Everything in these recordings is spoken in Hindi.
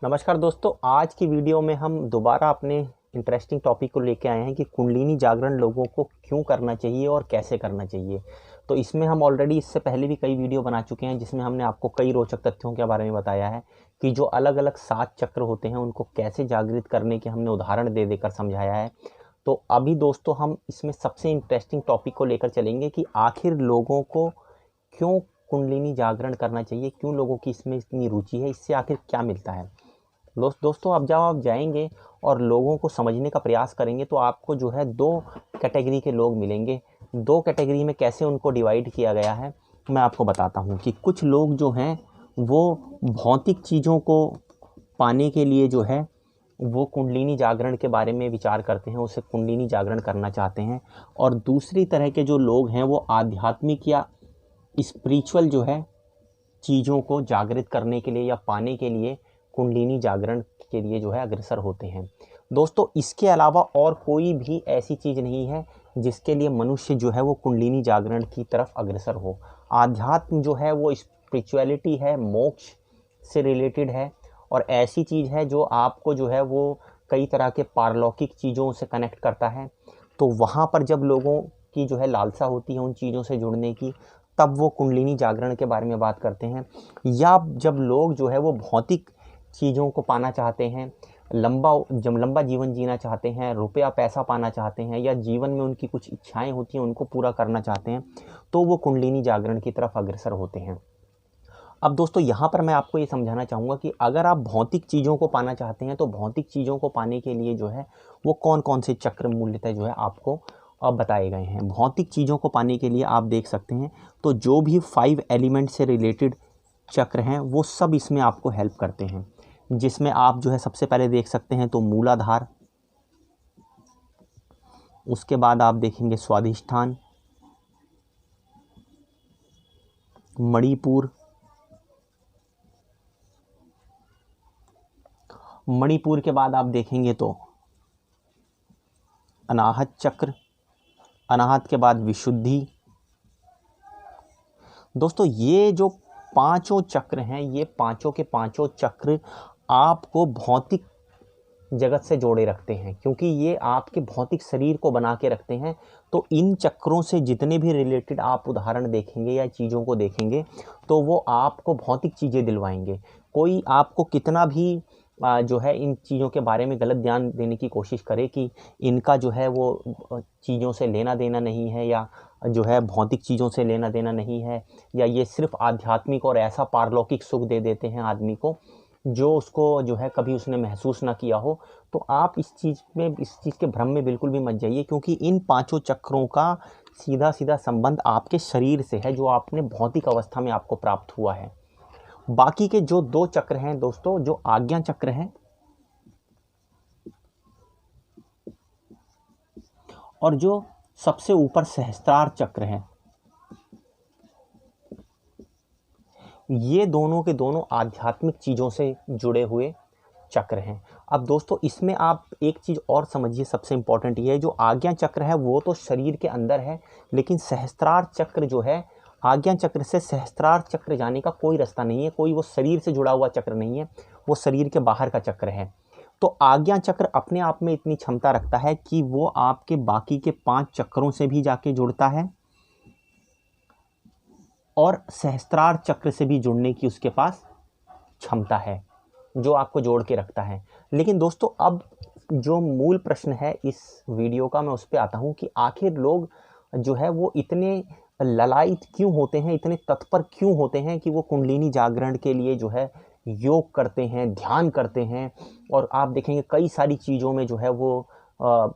नमस्कार दोस्तों, आज की वीडियो में हम दोबारा अपने इंटरेस्टिंग टॉपिक को लेके आए हैं कि कुंडलिनी जागरण लोगों को क्यों करना चाहिए और कैसे करना चाहिए। तो इसमें हम ऑलरेडी इससे पहले भी कई वीडियो बना चुके हैं जिसमें हमने आपको कई रोचक तथ्यों के बारे में बताया है कि जो अलग अलग 7 चक्र होते हैं उनको कैसे जागृत करने के हमने उदाहरण दे देकर समझाया है। तो अभी दोस्तों हम इसमें सबसे इंटरेस्टिंग टॉपिक को लेकर चलेंगे कि आखिर लोगों को क्यों कुंडलिनी जागरण करना चाहिए, क्यों लोगों की इसमें इतनी रुचि है, इससे आखिर क्या मिलता है। दोस्तों अब जब आप जाएंगे और लोगों को समझने का प्रयास करेंगे तो आपको जो है 2 कैटेगरी के लोग मिलेंगे। 2 कैटेगरी में कैसे उनको डिवाइड किया गया है मैं आपको बताता हूँ कि कुछ लोग जो हैं वो भौतिक चीज़ों को पाने के लिए जो है वो कुंडलिनी जागरण के बारे में विचार करते हैं, उसे कुंडलिनी जागरण करना चाहते हैं। और दूसरी तरह के जो लोग हैं वो आध्यात्मिक या स्पिरिचुअल जो है चीज़ों को जागृत करने के लिए या पाने के लिए कुंडलिनी जागरण के लिए जो है अग्रसर होते हैं। दोस्तों इसके अलावा और कोई भी ऐसी चीज़ नहीं है जिसके लिए मनुष्य जो है वो कुंडलिनी जागरण की तरफ अग्रसर हो। आध्यात्म जो है वो स्पिरिचुअलिटी है, मोक्ष से रिलेटेड है और ऐसी चीज़ है जो आपको जो है वो कई तरह के पारलौकिक चीज़ों से कनेक्ट करता है। तो वहाँ पर जब लोगों की जो है लालसा होती है उन चीज़ों से जुड़ने की, तब वो कुंडलिनी जागरण के बारे में बात करते हैं। या जब लोग जो है वो भौतिक चीज़ों को पाना चाहते हैं, जब लंबा जीवन जीना चाहते हैं, रुपया पैसा पाना चाहते हैं या जीवन में उनकी कुछ इच्छाएं होती हैं उनको पूरा करना चाहते हैं, तो वो कुंडलिनी जागरण की तरफ अग्रसर होते हैं। अब दोस्तों यहाँ पर मैं आपको ये समझाना चाहूँगा कि अगर आप भौतिक चीज़ों को पाना चाहते हैं तो भौतिक चीज़ों को पाने के लिए जो है वो कौन कौन से चक्र मूल्यतः जो है आपको अब बताए गए हैं। भौतिक चीज़ों को पाने के लिए आप देख सकते हैं तो जो भी 5 एलिमेंट से रिलेटेड चक्र हैं वो सब इसमें आपको हेल्प करते हैं, जिसमें आप जो है सबसे पहले देख सकते हैं तो मूलाधार, उसके बाद आप देखेंगे स्वाधिष्ठान, मणिपुर, मणिपुर के बाद आप देखेंगे तो अनाहत चक्र, अनाहत के बाद विशुद्धि। दोस्तों ये जो पांचों चक्र हैं ये पांचों के पांचों चक्र आपको भौतिक जगत से जोड़े रखते हैं, क्योंकि ये आपके भौतिक शरीर को बना के रखते हैं। तो इन चक्रों से जितने भी रिलेटेड आप उदाहरण देखेंगे या चीज़ों को देखेंगे तो वो आपको भौतिक चीज़ें दिलवाएंगे। कोई आपको कितना भी जो है इन चीज़ों के बारे में गलत ध्यान देने की कोशिश करे कि इनका जो है वो चीज़ों से लेना देना नहीं है या जो है भौतिक चीज़ों से लेना देना नहीं है या ये सिर्फ आध्यात्मिक और ऐसा पारलौकिक सुख दे देते हैं आदमी को जो उसको जो है कभी उसने महसूस ना किया हो, तो आप इस चीज़ के भ्रम में बिल्कुल भी मत जाइए, क्योंकि इन पांचों चक्रों का सीधा सीधा संबंध आपके शरीर से है जो आपने भौतिक अवस्था में आपको प्राप्त हुआ है। बाकी के जो 2 चक्र हैं दोस्तों, जो आज्ञा चक्र हैं और जो सबसे ऊपर सहस्त्रार चक्र है, ये दोनों के दोनों आध्यात्मिक चीज़ों से जुड़े हुए चक्र हैं। अब दोस्तों इसमें आप एक चीज़ और समझिए, सबसे इम्पॉर्टेंट ये है, जो आज्ञा चक्र है वो तो शरीर के अंदर है, लेकिन सहस्त्रार चक्र जो है, आज्ञा चक्र से सहस्त्रार चक्र जाने का कोई रास्ता नहीं है, कोई वो शरीर से जुड़ा हुआ चक्र नहीं है, वो शरीर के बाहर का चक्र है। तो आज्ञा चक्र अपने आप में इतनी क्षमता रखता है कि वो आपके बाकी के 5 चक्रों से भी जाके जुड़ता है और सहस्त्रार चक्र से भी जुड़ने की उसके पास क्षमता है जो आपको जोड़ के रखता है। लेकिन दोस्तों अब जो मूल प्रश्न है इस वीडियो का, मैं उस पर आता हूँ कि आखिर लोग जो है वो इतने ललायित क्यों होते हैं, इतने तत्पर क्यों होते हैं कि वो कुंडलिनी जागरण के लिए जो है योग करते हैं, ध्यान करते हैं और आप देखेंगे कई सारी चीज़ों में जो है वो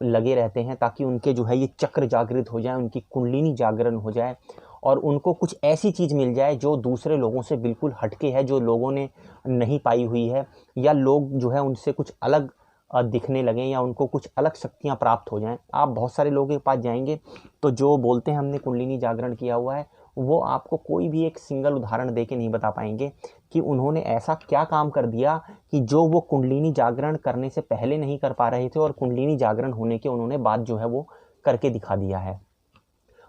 लगे रहते हैं ताकि उनके जो है ये चक्र जागृत हो जाए, उनकी कुंडलिनी जागरण हो जाए और उनको कुछ ऐसी चीज़ मिल जाए जो दूसरे लोगों से बिल्कुल हटके है, जो लोगों ने नहीं पाई हुई है, या लोग जो है उनसे कुछ अलग दिखने लगें या उनको कुछ अलग शक्तियाँ प्राप्त हो जाएं। आप बहुत सारे लोगों के पास जाएंगे तो जो बोलते हैं हमने कुंडलिनी जागरण किया हुआ है, वो आपको कोई भी एक सिंगल उदाहरण दे के नहीं बता पाएंगे कि उन्होंने ऐसा क्या काम कर दिया कि जो वो कुंडलिनी जागरण करने से पहले नहीं कर पा रहे थे और कुंडलिनी जागरण होने के उन्होंने बाद जो है वो करके दिखा दिया है।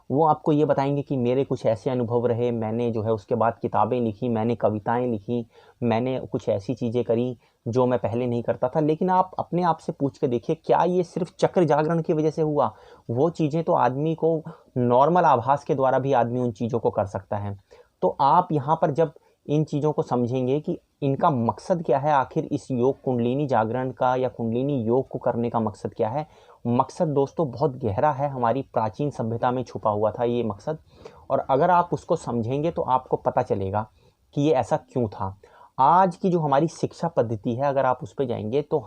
वो आपको ये बताएंगे कि मेरे कुछ ऐसे अनुभव रहे, मैंने जो है उसके बाद किताबें लिखी, मैंने कविताएं लिखी, मैंने कुछ ऐसी चीज़ें करी जो मैं पहले नहीं करता था। लेकिन आप अपने आप से पूछ के देखिए, क्या ये सिर्फ चक्र जागरण की वजह से हुआ? वो चीज़ें तो आदमी को नॉर्मल आभास के द्वारा भी आदमी उन चीज़ों को कर सकता है। तो आप यहाँ पर जब इन चीज़ों को समझेंगे कि इनका मकसद क्या है, आखिर इस योग कुंडलिनी जागरण का या कुंडलिनी योग को करने का मकसद क्या है। मकसद दोस्तों बहुत गहरा है, हमारी प्राचीन सभ्यता में छुपा हुआ था ये मकसद, और अगर आप उसको समझेंगे तो आपको पता चलेगा कि ये ऐसा क्यों था। आज की जो हमारी शिक्षा पद्धति है, अगर आप उस पर जाएंगे तो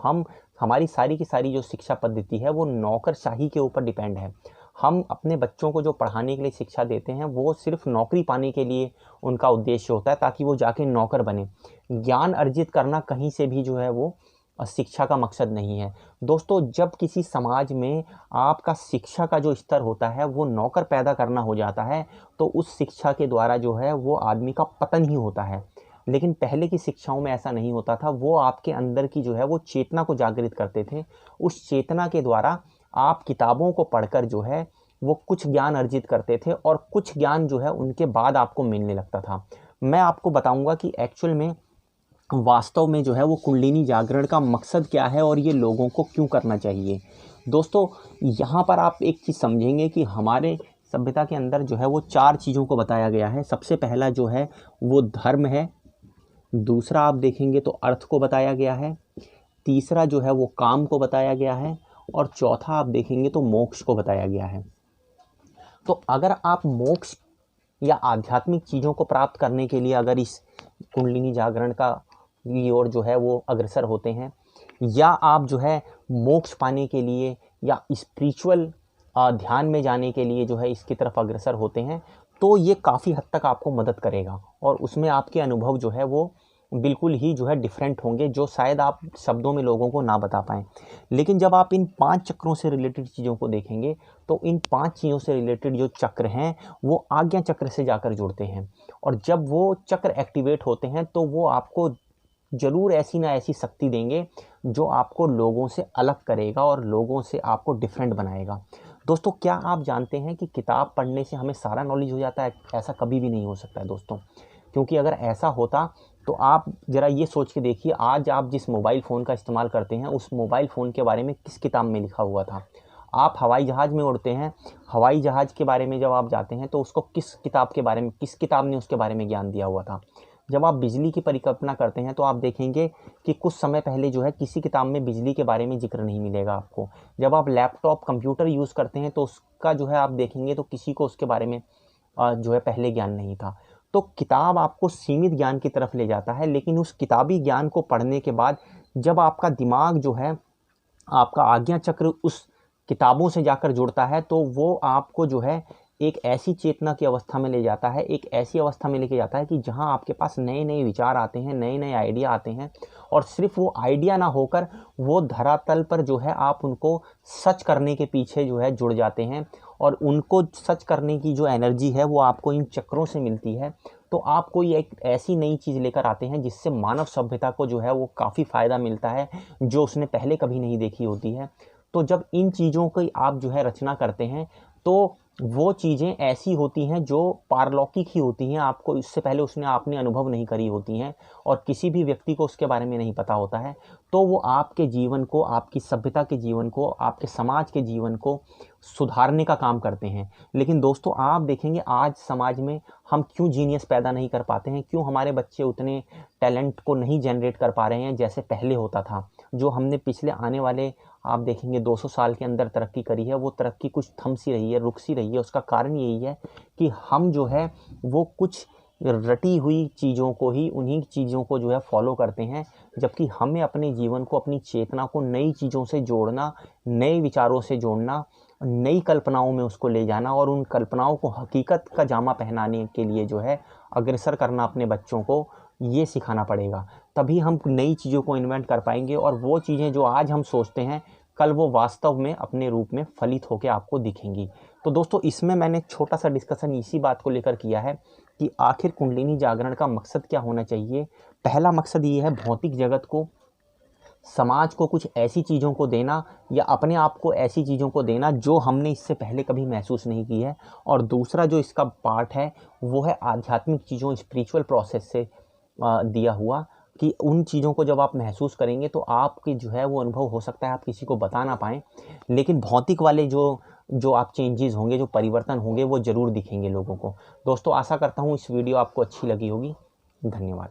हमारी सारी की सारी जो शिक्षा पद्धति है वो नौकरशाही के ऊपर डिपेंड है। हम अपने बच्चों को जो पढ़ाने के लिए शिक्षा देते हैं वो सिर्फ नौकरी पाने के लिए उनका उद्देश्य होता है, ताकि वो जाके नौकर बने। ज्ञान अर्जित करना कहीं से भी जो है वो शिक्षा का मकसद नहीं है। दोस्तों, जब किसी समाज में आपका शिक्षा का जो स्तर होता है वो नौकर पैदा करना हो जाता है, तो उस शिक्षा के द्वारा जो है वो आदमी का पतन ही होता है। लेकिन पहले की शिक्षाओं में ऐसा नहीं होता था, वो आपके अंदर की जो है वो चेतना को जागृत करते थे। उस चेतना के द्वारा आप किताबों को पढ़कर जो है वो कुछ ज्ञान अर्जित करते थे, और कुछ ज्ञान जो है उनके बाद आपको मिलने लगता था। मैं आपको बताऊंगा कि एक्चुअल में वास्तव में जो है वो कुंडलिनी जागरण का मकसद क्या है और ये लोगों को क्यों करना चाहिए। दोस्तों, यहाँ पर आप एक चीज़ समझेंगे कि हमारे सभ्यता के अंदर जो है वो 4 चीज़ों को बताया गया है। सबसे पहला जो है वो धर्म है, दूसरा आप देखेंगे तो अर्थ को बताया गया है, तीसरा जो है वो काम को बताया गया है, और चौथा आप देखेंगे तो मोक्ष को बताया गया है। तो अगर आप मोक्ष या आध्यात्मिक चीज़ों को प्राप्त करने के लिए अगर इस कुंडलिनी जागरण का की ओर जो है वो अग्रसर होते हैं, या आप जो है मोक्ष पाने के लिए या स्पिरिचुअल ध्यान में जाने के लिए जो है इसकी तरफ अग्रसर होते हैं, तो ये काफ़ी हद तक आपको मदद करेगा, और उसमें आपके अनुभव जो है वो बिल्कुल ही जो है डिफरेंट होंगे, जो शायद आप शब्दों में लोगों को ना बता पाएँ। लेकिन जब आप इन 5 चक्रों से रिलेटेड चीज़ों को देखेंगे तो इन 5 चीज़ों से रिलेटेड जो चक्र हैं वो आज्ञा चक्र से जाकर जुड़ते हैं, और जब वो चक्र एक्टिवेट होते हैं तो वो आपको ज़रूर ऐसी ना ऐसी शक्ति देंगे जो आपको लोगों से अलग करेगा और लोगों से आपको डिफरेंट बनाएगा। दोस्तों, क्या आप जानते हैं कि किताब पढ़ने से हमें सारा नॉलेज हो जाता है? ऐसा कभी भी नहीं हो सकता है दोस्तों, क्योंकि अगर ऐसा होता तो आप ज़रा ये सोच के देखिए, आज आप जिस मोबाइल फ़ोन का इस्तेमाल करते हैं उस मोबाइल फ़ोन के बारे में किस किताब में लिखा हुआ था? आप हवाई जहाज़ में उड़ते हैं, हवाई जहाज़ के बारे में जब आप जाते हैं तो उसको किस किताब ने उसके बारे में ज्ञान दिया हुआ था? जब आप बिजली की परिकल्पना करते हैं तो आप देखेंगे कि कुछ समय पहले जो है किसी किताब में बिजली के बारे में जिक्र नहीं मिलेगा आपको। जब आप लैपटॉप कंप्यूटर यूज़ करते हैं तो उसका जो है आप देखेंगे तो किसी को उसके बारे में जो है पहले ज्ञान नहीं था। तो किताब आपको सीमित ज्ञान की तरफ ले जाता है, लेकिन उस किताबी ज्ञान को पढ़ने के बाद जब आपका दिमाग जो है, आपका आज्ञा चक्र उस किताबों से जाकर जुड़ता है, तो वो आपको जो है एक ऐसी चेतना की अवस्था में ले जाता है, एक ऐसी अवस्था में लेके जाता है कि जहां आपके पास नए नए विचार आते हैं, नए नए आइडिया आते हैं, और सिर्फ वो आइडिया ना होकर वो धरातल पर जो है आप उनको सच करने के पीछे जो है जुड़ जाते हैं, और उनको सच करने की जो एनर्जी है वो आपको इन चक्रों से मिलती है। तो आप कोई एक ऐसी नई चीज़ लेकर आते हैं जिससे मानव सभ्यता को जो है वो काफ़ी फ़ायदा मिलता है, जो उसने पहले कभी नहीं देखी होती है। तो जब इन चीज़ों की आप जो है रचना करते हैं तो वो चीज़ें ऐसी होती हैं जो पारलौकिक ही होती हैं, आपको इससे पहले आपने अनुभव नहीं करी होती हैं, और किसी भी व्यक्ति को उसके बारे में नहीं पता होता है। तो वो आपके जीवन को, आपकी सभ्यता के जीवन को, आपके समाज के जीवन को सुधारने का काम करते हैं। लेकिन दोस्तों, आप देखेंगे आज समाज में हम क्यों जीनियस पैदा नहीं कर पाते हैं, क्यों हमारे बच्चे उतने टैलेंट को नहीं जनरेट कर पा रहे हैं जैसे पहले होता था। जो हमने पिछले आने वाले आप देखेंगे 200 साल के अंदर तरक्की करी है, वो तरक्की कुछ थम सी रही है, रुक सी रही है। उसका कारण यही है कि हम जो है वो कुछ रटी हुई चीज़ों को ही, उन्हीं चीज़ों को जो है फॉलो करते हैं, जबकि हमें अपने जीवन को, अपनी चेतना को नई चीज़ों से जोड़ना, नए विचारों से जोड़ना, नई कल्पनाओं में उसको ले जाना, और उन कल्पनाओं को हकीकत का जामा पहनाने के लिए जो है अग्रसर करना अपने बच्चों को, ये सिखाना पड़ेगा। तभी हम नई चीज़ों को इन्वेंट कर पाएंगे, और वो चीज़ें जो आज हम सोचते हैं कल वो वास्तव में अपने रूप में फलित होकर आपको दिखेंगी। तो दोस्तों, इसमें मैंने छोटा सा डिस्कशन इसी बात को लेकर किया है कि आखिर कुंडलिनी जागरण का मकसद क्या होना चाहिए। पहला मकसद ये है भौतिक जगत को समाज को कुछ ऐसी चीज़ों को देना या अपने आप को ऐसी चीज़ों को देना जो हमने इससे पहले कभी महसूस नहीं की है। और दूसरा जो इसका पार्ट है वो है आध्यात्मिक चीज़ों, स्पिरिचुअल प्रोसेस से दिया हुआ, कि उन चीज़ों को जब आप महसूस करेंगे तो आपकी जो है वो अनुभव हो सकता है आप किसी को बता ना पाएँ, लेकिन भौतिक वाले जो आप चेंजेस होंगे, जो परिवर्तन होंगे वो ज़रूर दिखेंगे लोगों को। दोस्तों आशा करता हूँ इस वीडियो आपको अच्छी लगी होगी। धन्यवाद।